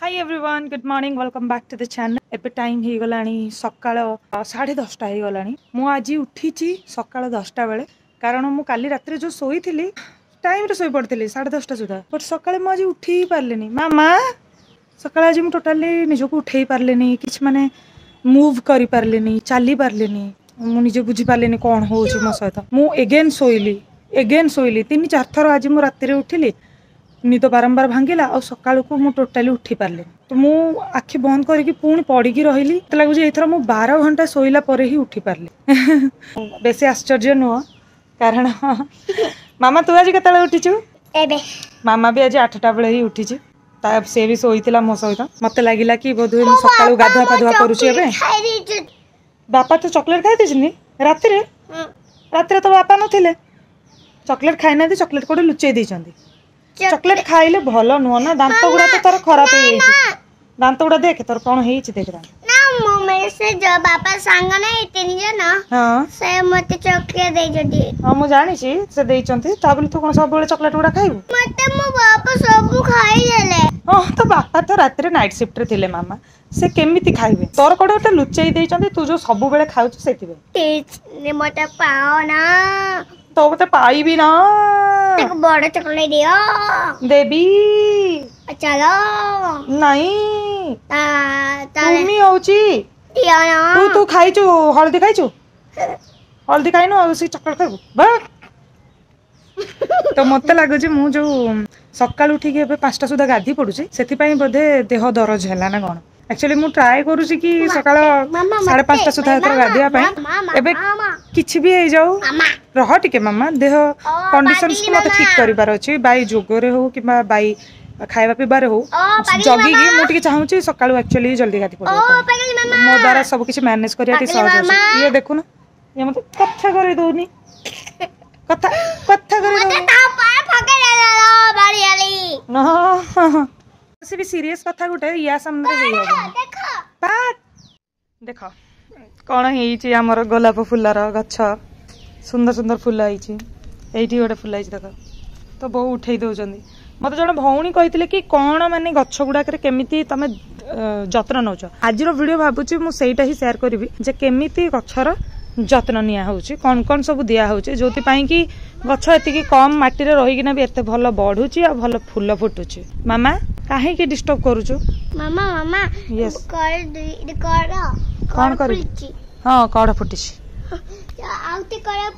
Hi everyone good morning welcome back to the channel. एबे time ही गलानी सकाळ 10:30 ही गलानी। मु आज उठी सकाळ 10टा बेले कारण मु काली रात्री जो सोई थी टाइम रे सोई पड़ती 10:30 सुधा बट सकाळे मु आज उठी ही पारलेनी। मामा सकाळे आज मु टोटली निजको उठे ही पारलेनी किछ माने मूव करि पारलेनी चली पारलेनी मु निजे बुझी पारलेनी कोन होउची मो सहित। मु एगेन सोइली 3-4 थर आज मु रात्री उठिली निद बारंबार भांगिला और सकाळ को मु टोटाली उठी पारले तो मु आखि बंद करके पुणी पड़िकी रही लगुच एथर मु 12 घंटा सोइला परे ही उठी पारले। बेसी आश्चर्य नुह कारण मामा तू आज केतले उठिचु? एबे मामा भी आज 8टा बेले ही उठिची से भी सोईतिला मो सहित। मते लागिला कि बोधुए मु सकाळु गाधुआ पाधुआ करूची। एबे बापा तो चॉकलेट खाइ दिसनी राति रे तो बापा नथिले चॉकलेट खाइ ना चॉकलेट कोडे लुचै दैचंदी। चॉकलेट खाइले भलो नुह ना दांत गुड़ा तो तार खराब हो गई दांत गुड़ा देख तोर कौन है देख ना मम्मी से जो बापा सांग ना इतनी जना हां से मते चॉकलेट दे जदी हां मु जानि छी से देई चंती ताबले तू कोन सब बेले चॉकलेट गुड़ा खाइबू मते मो बापा सब खाइ लेले। हां तो बापा तो रात रे नाइट शिफ्ट रे थिले मामा से केमिति खाइबे तोर कोडे ओटा लुचै देई चंती तू जो सब बेले खाउछ सेतिबे तेज ने मते पाओ ना तो मते पाइबी ना एक बड़ा चॉकलेट दियो देबी चलो नहीं तुमी होची दियो ना तू खाइछु हल्दी खाइछु हल्दी खाइनो से चॉकलेट खाइबू बा तो मते लागो जे मु जो सकाळ उठी के 5टा सुधा गाधी पडुची सेति पई बोधे देह दरज हैला ना कोन। एक्चुअली मु ट्राई करूची कि सकाळ 5:30 सुधा एतर गाधिया पई एबे किछि भी हे जाऊ रह टिके मामा देह कंडीशंस को मते ठीक करिबार अछि बाई जोगरे हो किबा बाई खाइबा पीबारे हो जगी की मु टिके चाहूची सकाळ एक्चुअली जल्दी गाधी पडो मो द्वारा सब किछि मैनेज करिया टी सहज अछि। ये देखु ना ये मते कथा करे दोनी कथा करे दो पार फके ले बाड़ी आली न से भी सीरियस कथा गुटे या सामने हे हो देखो कौन है आमर गोलाप फुलार गछ सुंदर सुंदर फुल है एठी गोटे फुल है देख तो बहु उठे दौरान मत जन भौणी कहते कि कौन माने गछ गुड़ाक केमिति तमे जत्न नौ आज वीडियो भावुची मुझे ही शेयर करी जे केमिति गछर जत्न निया होची कौन कौन सब दिया होची जोति पाई कि गछ एतिकी कम माटी रे रहिकिना भी एते भलो बढ़ुची आ भलो फूल फुटुची। मामा काहे के डिस्टर्ब करूछु? मामा मामा यस कौन करी हां कड़ फुटिची आउते कड़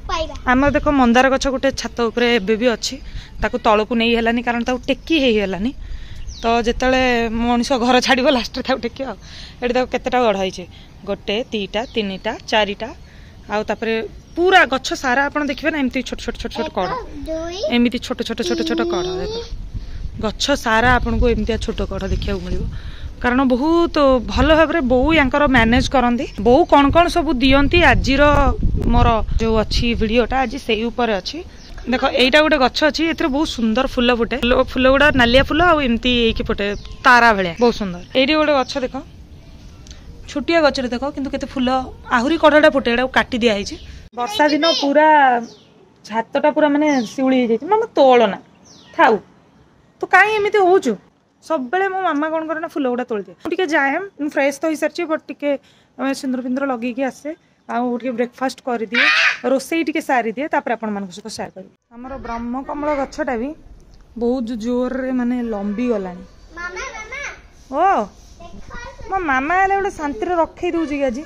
पाइबा हमर देखो मंदार गछ गुटे छात ऊपर एबे भी अछि ताकू तळकू नै हेलानी कारण ताऊ टेकी हे हेलानी तो जेतले मनुष्य घर छाड़िबो लास्ट रे ताऊ टेकी आ एडी ताऊ केतेटा गढ़ आइछे 1 2 3 4टा आ तापरे पूरा गछ सारा आपण देखिबे ना एमती छोट छोट छोट छोट कड़ एमती छोट छोट छोट छोट कड़ देखो गछ सारा आपण को एमती छोट कड़ देखिया मिलिबो कारण बहुत भल भाव में बो यांकर मैनेज करती बो कौन कौन सब दियंती आजिर मोर जो अच्छी वीडियोटा आज से ऊपर अच्छी देखो एटा गोटे गछ अच्छी ए बहुत सुंदर फुल फुटे फुल गुड़ा नालिया फुल आमती फुटे तारा भाया बहुत सुंदर ये गोटे गछ देख छोटिया गचरे देख कि केते फुल आहरी कड़ाटा फुटे एटा काटी दिखाई वर्षा दिन पूरा छातटा पूरा माने शिउली जाइए मामा तोल ना थाउ तो कहीं एमती होचु सब बेले मो मामा कौन करे ना फुल गुड़ा तोड़ दिए टिके जाए फ्रेश तो हो सारी बट टिके सिंदूर फिंदूर लगे आसे आउे ब्रेकफास्ट कर दिए रोसई टिके सारी दिए तापर आपण मान सहित शेयर करी। हमर ब्रह्म कमल गछटा भी बहुत जोर रे माने लंबी गलानी ओ मो मामा हेले गोटे शांति रे रखई दउची कि आज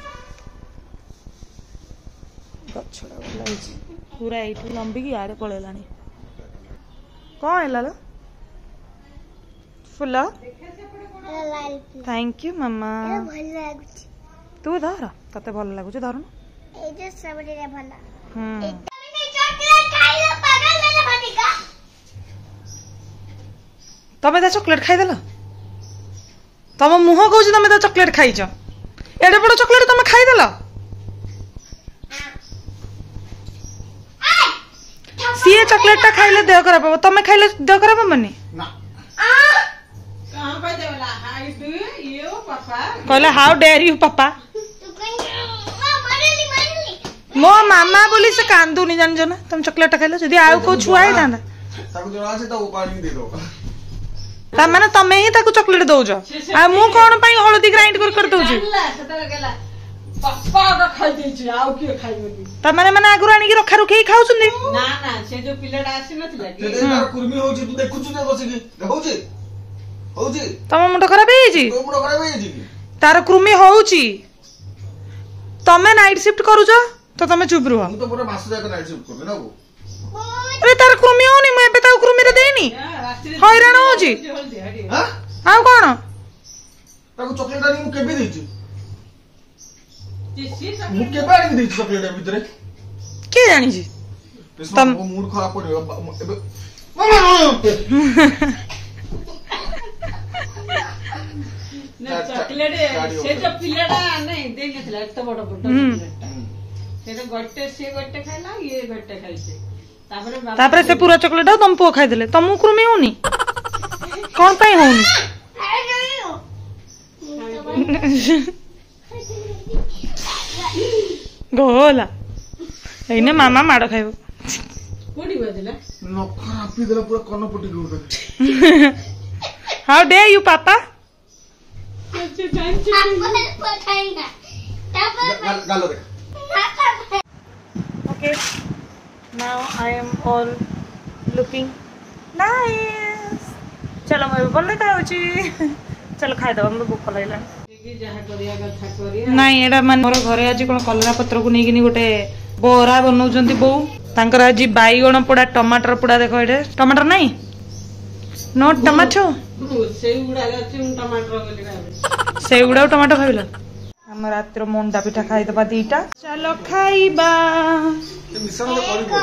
गछटा गलाइची पूरा एठू लंबी कि यारे पळेलानी कौन हैला लो फुल थैंक यू मामा तू धर तते भल लागुछ धर ए जे सबरे रे भल तमे ता चॉकलेट खाइ देला तम मुह कहू तमे ता चॉकलेट खाइछ एडे बड़ चॉकलेट तमे खाइ देला सीए चॉकलेट ता खाइले देह खराब हो तमे खाइले देह खराब होबनी ना कहला हाउ डेयर यू पापा मो मामा बोली से कांदुनी जान ना तुम चॉकलेट खाइलो जदी आउ को छुआई दांदा ताको जरा से तो पानी दे दो तामाने तमे ही ताको चॉकलेट दउजो आ मु कोन पई हळदी ग्राइंड कर दउजो पापा का खाई देछि आउ के खाइबो तामाने माने आगुर आनी रखा रखी खाउ छुंदी ना ना से जो पिलडा आसी नथिला ते तार कुर्मी होउची तू देखुछु ने बसी की होउची होउची तम मुंड खराब हे जी तो मुंड खराब हे जी तार कृमि होउची तमे नाइट शिफ्ट करूजो तो तमे चुप रहो मु तो पूरा मास जाक नाइट शिफ्ट करबे ना वो अरे तार कृमि होनी मैं एबे ताऊ कृमि रे देनी हैरान होउची हां आउ कोन ताको चॉकलेट आनी मु केबे देछि मु केबे आनी देछि चॉकलेट भीतरे के जानी जी तम मूड खराब पड़ियो एबे चॉकलेट से जो पिलडा नहीं दे नथिला एत बड़ बड़ चॉकलेट से तो गट्टे खाइला ये गट्टे खाइसे तापरे से पूरा चॉकलेट तुम पुओ खाई देले तुम कृमि होनी कोन पई होनी गोला एने मामा माड़ खाइबो कोडी बजला नखरा आपी देला पूरा कन्न पटी गउर हाउ डे यू पापा अच्छा थैंक यू गालो दे Okay, now I am all looking nice. चलो मैं बोल देता हूँ जी चलो खाई दबा मुझे भूख लगला नहीं एडा मान मोर घरे आज कोन कलरा पत्र को नेगिनी गोटे बोरा बनौजंती बो तांकर आज बाईगण पोड़ा टमाटर पोड़ा देखो एडे टमाटर नहीं नो टमाटो सेउड़ा टमाटो खाइला हम रात्र मुंडा पिठा खाई दबा दीटा चलो खाइबा ते मिश्रण तो करबो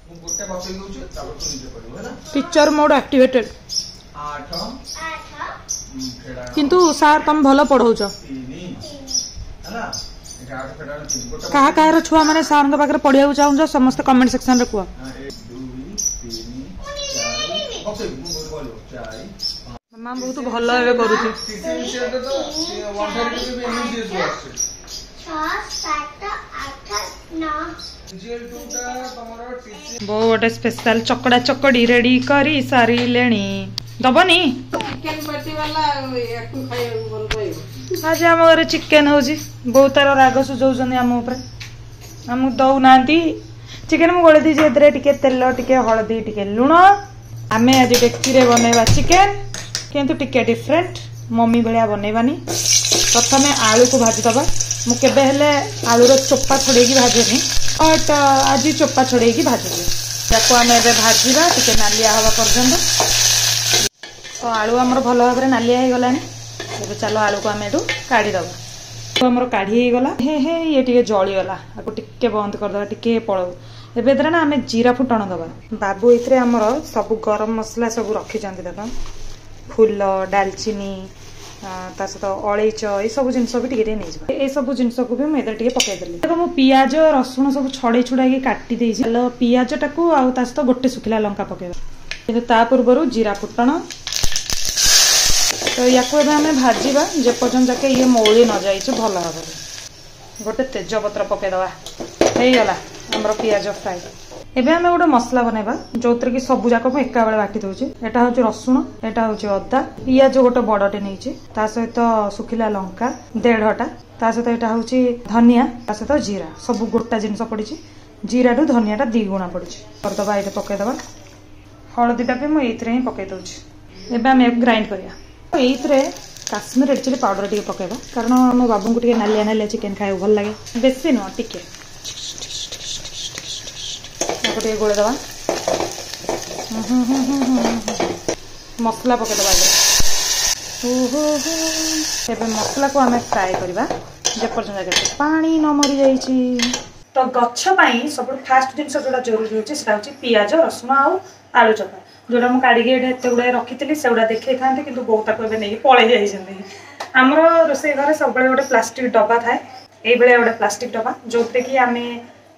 मु गोटे बापई गउछ तापर तो निजे करबो ना पिक्चर मोड एक्टिवेटेड 8 किंतु सार तुम भलो पढ़ौछ है ना 11 फेडा 3 गोटे कहा कहार छुआ माने सार के पाखरे पढ़िया चाहूछ समस्त कमेंट सेक्शन रे कुआ 1 2 3 4 बक्से मु बोलो 4 मामा बहुत भलो एबे करूची बो गोटे स्पेशल चकड़ा चकड़ी रेडी करी सारी लेनी दबनी चिकन पट्टी वाला याकू खाइबो बोल गयो आज आम घर चिकेन होची बहुत तार राग सुझाउछन आम ऊपर आम दौ नांती चिकेन मु गोळे दीजे एतरे टिके तेल टिके हळदी टिके लुण आमे आज डेक्ची रे बनेबा चिकेन किंतु टिके डिफरेंट मम्मी भलिया बनेबानी प्रथमे आलू को भाजी दबा मु केबे हेले आलू रो चोपा छडेगी भाजेनी बट आज चोपा छडेगी भाजी याको आमे एबे भाजीबा टिके नालिया हवा पर्यंत तो आलू हमर भलो भाबरे नालिया हे गलानी एबे चलो आलू को आमे एटू काढी दबा तो हमर काढी हे गला हे हे ये टिके जळी गला आको टिके बंद कर दबा टिके पळो एबे दरा ना आमे जीरा फुटण दबा बाबू इतरे हमर सब गरम मसला सब रखी जानती देखा फूल डालचीनी ता सहित अलैच ये सब जिन भी टे नहीं ये सब जिन को भी मुझे टे पकईदेली देखो मु पियाज रसुण सब छड़े छुड़ा काटी पियाज टाक सहित गोटे सुखिला लंका पकेबा कि पूर्व जीरा फुटण तो या भाजवा जेपर्यंत जाके ये मौली न जाए भल भाव गोटे तेजपत्र पकईदवा होगला आमर पियाज फ्राए एबे हमें गोटे मसला बनैबा जो कि सबू जाक एका बेले बाटी दउची एटा होची रसुण एटा होची अदा पियाज गोटे बड़टे नहींची ता सहित सुखिला लंका 1.5टा ता सहित एटा होची धनिया ता सहित जीरा सब गोटा जिनस पड़ी जीरा टू धनियाटा 2 गुणा पड़ी करदबा ये पकईदबा हलदीटा भी मुझे ही पकई दउची एबे हम ग्राइंड करिया एइथरे काश्मीर रेड चिली पाउडर टिके पकईबा कारण मो बाबू को टिके नालिया नालिया चिकेन खाए भल लगे बेसी नुह टिके गोटे गोले दबा मसला पकईदबा एबे मसला को आम फ्राए करवा जेपर्यंत पानी न मरी जाइए तो गछपाई सब फास्ट जिन जो जरूरी होची पियाज रसुण आलू चपा जोड़ा मुझे काढ़ी एत गुड़ाए रखी से गुड़ा देखी था कि बहुत नहीं पलि जाइए आमर रोसे घर सब गोटे प्लास्टिक डब्बा थाए ये गोटे प्लास्टिक डब्बा जो कि आम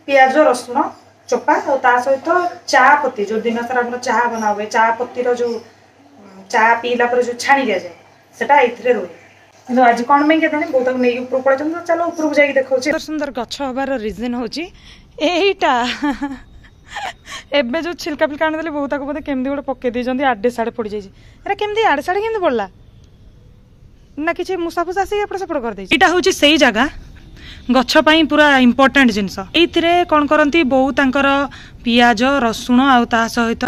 पियाज रसुण चोपा और ता सहित चा पत्ती जो दिन सारा आम चाह बना हुए चा पत्तीर जो चा पीला जो छाणी दि जाए सेटा ये रुए कि आज कौन में क्या बहुत नहीं ऊपर पड़े चलो ऊपर को जाकि देखा सुंदर गछ हबार रिजन हूँ एबे जो छिलका फिलका आनी बहुत बोधे केमती गोटे पकई देते आडे साड़े पड़ जाए केमती आड़े साड़े केमती पड़ला ना कि मुसाफुसा आसिक एपट सेपट कर यहाँ हूँ से जगह गछपाई पूरा इम्पोर्टाट जिनस ये कौन करती बोऊ तांकर पियाज रसुण आ सहित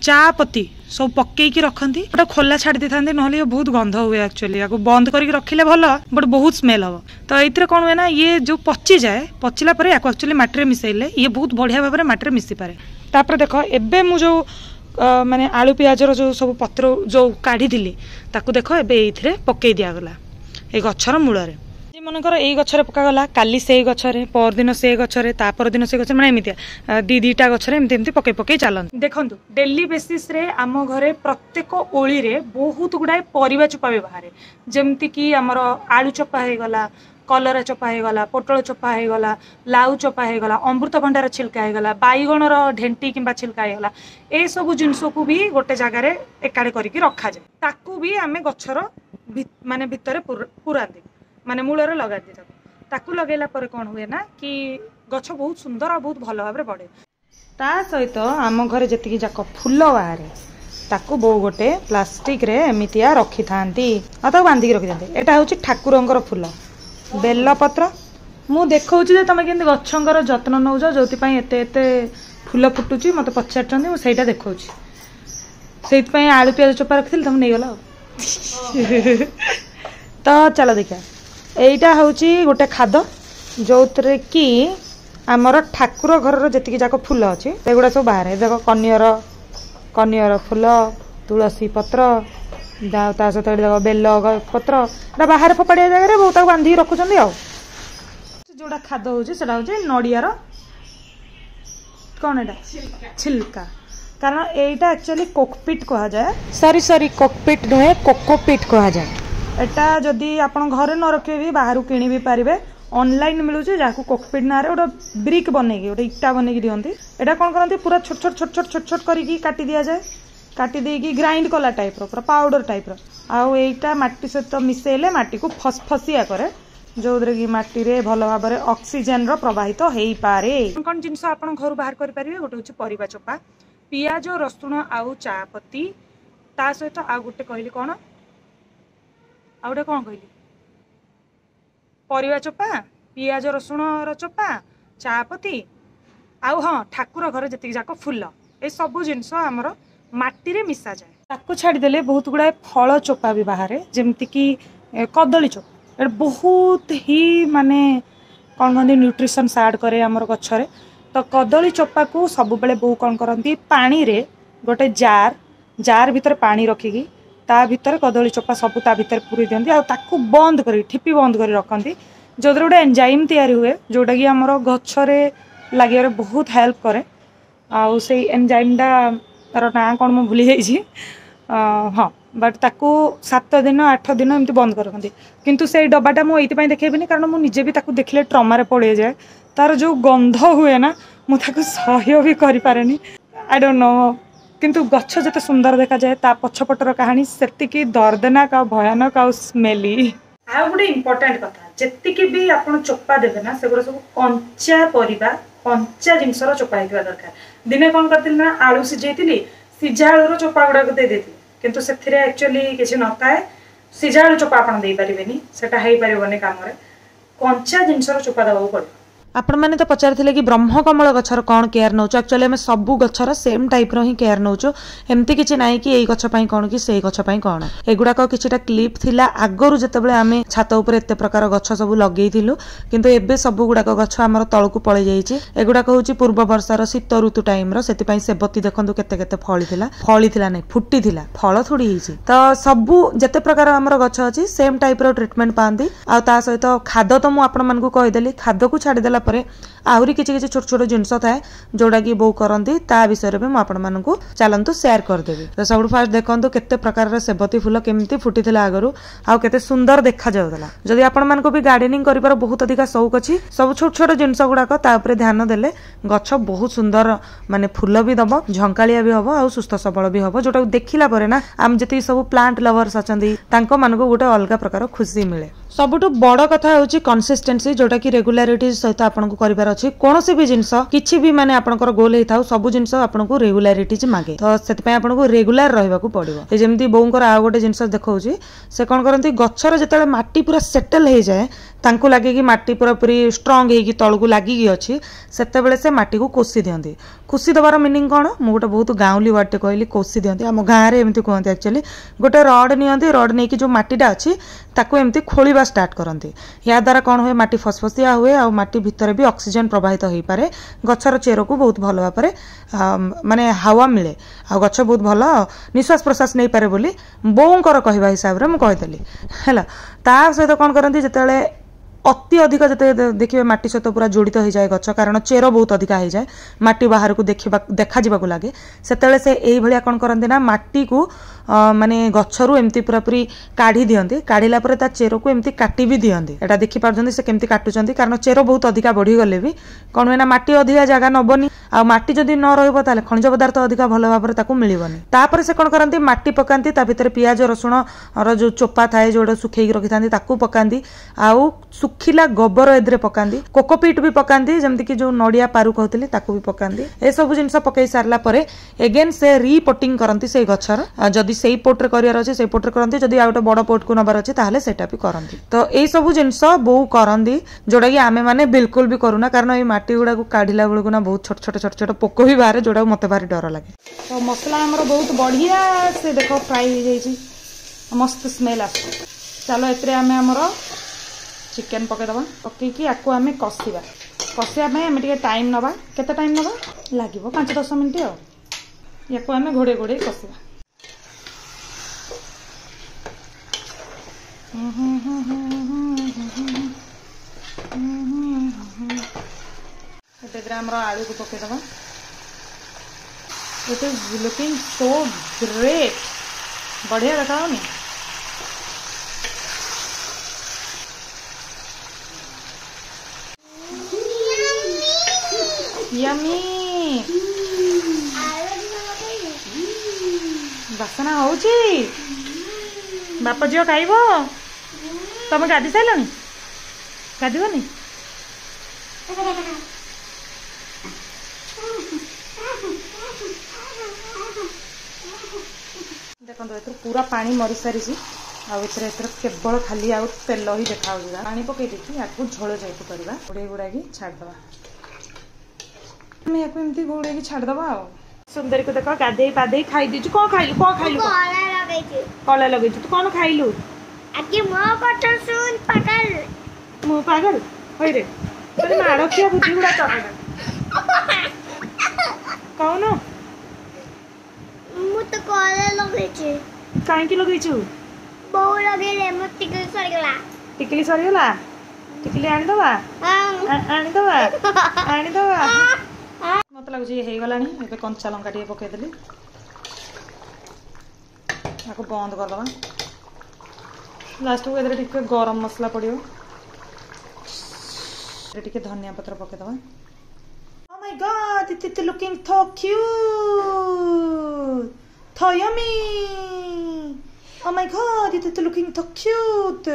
चा पत्ती सब पकईकी रखती गोटे खोला छाड़ी दे था ना बहुत गंध हुए एक्चुअली या बंद करके रखिले भल बट बहुत स्मेल हम तो ये कौन हुए ना ये जो पची जाए पचिला एक्चुअली मटी मिसेले ये बहुत बढ़िया भाव में मटी मिसी पारे तापर देख एबे मु जो माने आलू पियाजर जो सब पत्र जो काढ़ी ताकू देख ए पकई दिगला ये गछर मूल मनकर यही गचर पकागला काली से गचरे परदिन से गचरे तापर दिन से गचर मैंने एमती दीटा गचरे एमती पकई पकई चलती देखो डेली बेसीस रे आम घरे प्रत्येक ओली रे बहुत गुड़ाए परिबा चोपा भी बाहर जमती कि आमर आलू चोपा हो गला कलरा चोपा हो गला पोटल चोपा हो गला लाउ चोपा हो गला अमृतभंडार छिलका हो गला बाईगणर ढेंटी किंबा छिलका हो गला ए सब जिनस को भी गोटे जगार एकाड़े करके रखा जाए ताकू भी आमे गछर माने भितर पुरांदी माने मूलर लगा दी ताकू लगेला पर कौन हुए ना कि गछ बहुत सुंदर और बहुत भल भाव बढ़े ता सहित आम घर जी जाक फूल बाहर ताकू बो गोटे प्लास्टिक रे एमितिया रखी थांती और बांधिक रखी था यहाँ हूँ ठाकुरंकर फूल बेलपत्र मु देखा तुम के गछर जत्न नौ जो एत फूल फुटुची मत पचार मुझे देखा से आलू पियाज चोपा रखी तुम नहीं गला तो चलो देखा एटा हूँ गोटे खाद जो कि आमर ठाकुर घर जी जाक फूल अच्छे सेगुड़ा सब बाहर देख कनियर फूल तुलसी पत्र ता सहित देख बेल पत्र बाहर फोपाड़िया जगह बहुत बांधिक रखुच्च जोड़ा खाद हूँ नड़ियार कौन एटा छिलका कारण एटा एक्चुअली कोकपिट कहा जाए सॉरी कोकपिट नुहे कोकोपिट कहा जाए एटा जदि आपण घरे न रखे भी बाहर किणी भी पारे ऑनलाइन मिलूँ जहाँ कोकपिट ना गोटे ब्रिक बनईकी गोटे इटा बनईकी दिखती एटा कौन करती पूरा छोट छोट छोट छोट छोट छोट करके काटी दि जाए काटी देकी ग्राइंड कला टाइप पूरा पाउडर टाइप आईटा मटी सहित मिसेले मटी को फसफसिया करे जो कि मटी रे भल भाव में ऑक्सीजन प्रवाहित हो पारे कौन जिनस आप घर बाहर करेंगे गोटे हूँ परिबा चोपा पियाज रसुण आउ चा पत्ती ता सहित आ गोटे कहली कौन आ गोटे कौन कहली परिबा चोपा पियाज रसुण चोपा चा पत्ती आउ हाँ ठाकुर घर जी जाक फूल ए सब जिनस आमर माटी रे मिसा जाए ताकू छाड़देले बहुत गुड़ाए फल चोपा भी बाहर जमती कि कदली चोपा ए बहुत ही माने कौन कहते न्यूट्रिशन ऐड करे आमर गछरे तो कदली चोपा को सब बेले बो कौन करती पानी रे गोटे जार भीतर पानी रखिकी ता भीतर कदली चोपा सब ता भीतर पूरी दिखती आकू बंद कर ठिपी बंद कर रखती जो गोटे एंजाइम तैयारी हुए जोटा कि आमर गछरे लगे बहुत हेल्प करे आउ से एंजाइमटा तार ना कौन मुझे भूली जाइए हाँ बट ताकू 7 दिन 8 दिन एमती बंद कर रखती किंतु से डब्बाटा मुझे देखेबी कारण मुझे भी ताकू देखले ट्रमा पड़े जाए तार जो गंध हुए ना मुझे सह्य भी करें आई डोंट नो किंतु गच्छ जिते सुंदर देखा जाए ता पछपटर कहानी सेतिकी दर्दनाक आ भयानक आ स्मेली आ गोटे इम्पोर्टाट कथा जेतिकी भी आपन चोपा देबे ना से सब कंचा परिबा कंचा जिनसर चोपा होइबा दरकार दिने कौन करती ना आलू सिझेइली सिझा आलूर चोपा गुड़ाक दे देती किंतु से एक्चुअली किसी नए सिझा आलू चोपा आप दे पारे सेटा हो पारे कम कंचा जिनसर चोपा देवाक पड़े आपण मैंने तो पचारि कि ब्रह्मकमल गछर कौन केयर नौ एक्चुअली आम सबू गछर सेम टाइप रो ही केयर नौ एमती किसी ना कि यही गछपाई कौन कि से गछपाई कौन एगुड़ाक किछिटा क्लिप थिला आगरु जेतेबेले आमे छात उपर एते प्रकार गछ सब लगेइथिलु किंतु एबे सबु गुड़ाक गछ आमर तळकु पळै जाईछि एगुड़ाक होछि पूर्व वर्षार शीत ऋतु टाइम रो सेति पई सेबती देखंतु केते केते फळिथिला नै फुटिथिला फळ थोड़ी हिछि तो सबु जेते प्रकार आमर गछ अछि सेम टाइप रो ट्रीटमेंट पांदी आ ता सहित खाद तो मु आपण मानकु कहि देली खाद को छाडी देला आहरी किसी छोट छोट जिनस थाए जोड़ा कि बो करती ता विषय में मुझे चलतु सेयार करदेवी तो सब फास्ट देखो केते प्रकार सेबती फूल केमती फुटी आगरू आउ केते सुंदर देखा जाउतला जदि आपण मानको भी गार्डनिंग करिवार बहुत अधिक शौक अछि सब छोट छोट जिनस गुड़ाक ध्यान देले गछ बहुत सुंदर माने फूल भी दब झंकालिया भी हम आ सुस्थ सबल भी हम जोटा देखिला परे ना आम जति सब प्लांट लवर्स अछंती तांको मानको गोटे अलग प्रकार खुशी मिले सबुठु बड़ कथा होची कंसिस्टेंसी जोटा कि रेगुलारिटी सहित आपनको करिवार अछि कोनोसी भी जिंस किछि भी माने आपनकर गोल हे थाउ सब जिंस आपनको रेगुलारिटी जे मागे तो सेत पे आपनको रेगुलर रहबा को पड़िबो ए जेमती बोंकर आ गोटे जिंस देखौची से कोन करंती गच्छर जेतले माटी पूरा सेटल हे जाय तांको लागे कि माटी पूरा पूरी स्ट्रांग हे कि तळकु लागी गी अछि सेते बेले से माटी को कोसी दियंती कोसी दबार मीनिंग कोन मु गोटे बहुत गाउली वर्ड टे कहली कोसी दियंती हम गां रे एमती कहंती एक्चुअली गोटे रड नियंती रड नै कि जो माटीटा अछि ताको एमती खोलिबा स्टार्ट करंती या द्वारा कोन होय माटी फसफसिया हुए आ माटी भितर भी ऑक्सीजन प्रवाहित होई पारे गच्छर चेर को बहुत भलो भाबरे माने हवा मिले आ गच्छ बहुत भलो निश्वास प्रश्वास नै पारे बोली बोंकर कहबा हिसाब रे मु कहतली हैला ता सहित कोन करंती जेतेले अति अधिक जते देखिबे माटी सहित पूरा जोड़ित हो जाए गच्छ कारण चेर बहुत अधिक हो जाए माटी बाहर को देखा जीवा को लागे सेतेले से एई भलिया कोन करंती ना माटी को माने गच्छरु एमती पूरा पूरी काढ़ी दियंती काढ़ीला परे ता चेर को एमती काटी भी दियंती एटा देखि पारजंती से केमती काटुचंती कारण चेर बहुत अधिक बढ़ी गले भी कोन होना माटी अधिक जगह नबनी आ माटी जदी न रहबो ताले खनिज पदार्थ अधिक भलो भाबरे ताकू मिलिबनी तापर से कोन करंती माटी पकांती ता भितर पियाज रसुण और जो चोपा थाए जोडा सुखेई रखिथांती ताकू पकांती आउ सुखिला गोबर एदरे पकांती कोकोपीट भी पकांती जेमति कि जो नडिया पारु कहतली ताकू भी पकांती ए सब जिंस पकई सारला परे अगेन से रिपोर्टिंग करंती से गच्छर जदी सेई पोट रे करियार अछि सेई पोट रे करंती जदी आ गोटे बड़ पोट को नबार अछि ताहले सेटा भी करंती तो एई सब जिंस बहु करंती जोडा कि आमे माने बिल्कुल भी करूना कारण ए माटी गुडा को काढिला बेलको ना बहुत छोट छोट पोक भी बाहर जोडा मते भारी डर लागे तो मसला हमर बहुत बढ़िया से देखो फ्राई हो जाई छी मस्त स्मेल आसे चलो एतरे आमे हमर चिकन पके दबा पके कि आको आमे कसिबा कसिया में आमे टिके टाइम नबा केते टाइम नबा लागिवो 5-10 मिनिट आ याको आमे घोड़े घोड़े कसिबा हमरा आलू को पके दबा it is looking so great बढ़िया देखाओ नी यम्मी बासना होची बापा झियो खाइबो तमे गाधी साइलनी गाधीबनी देखो एथर पूरा पानी मरी सारी एथर केवल खाली आउ तेल ही देखा पानी पकई देखी या झोल जाइए करवा घोड़े गुड़ा की छाड़दवा एमती घोड़े की छाड़दवा सुंदरी को देख गाधे पाधे खाई दीचु कौन खाइलु कला लगे तू कौन खाइलु मु पागल होई रे तोरे मारो किया बुद्धि गुड़ा चढ़ा कौन मु तो कला लगे छी काहे की लगई छु बहु लगेले मु टिकली सरीगला टिकली आनी दवा आनी दवा मत लगुच ये गलानी ए कंचा लंका टे पकईदेली आपको बंद करदे लास्ट को इधर टिके गरम मसला पड़ो टिके धनिया पत्र पकईदे Oh my god, it's looking so cute. So yummy. Oh my god, it's looking so cute.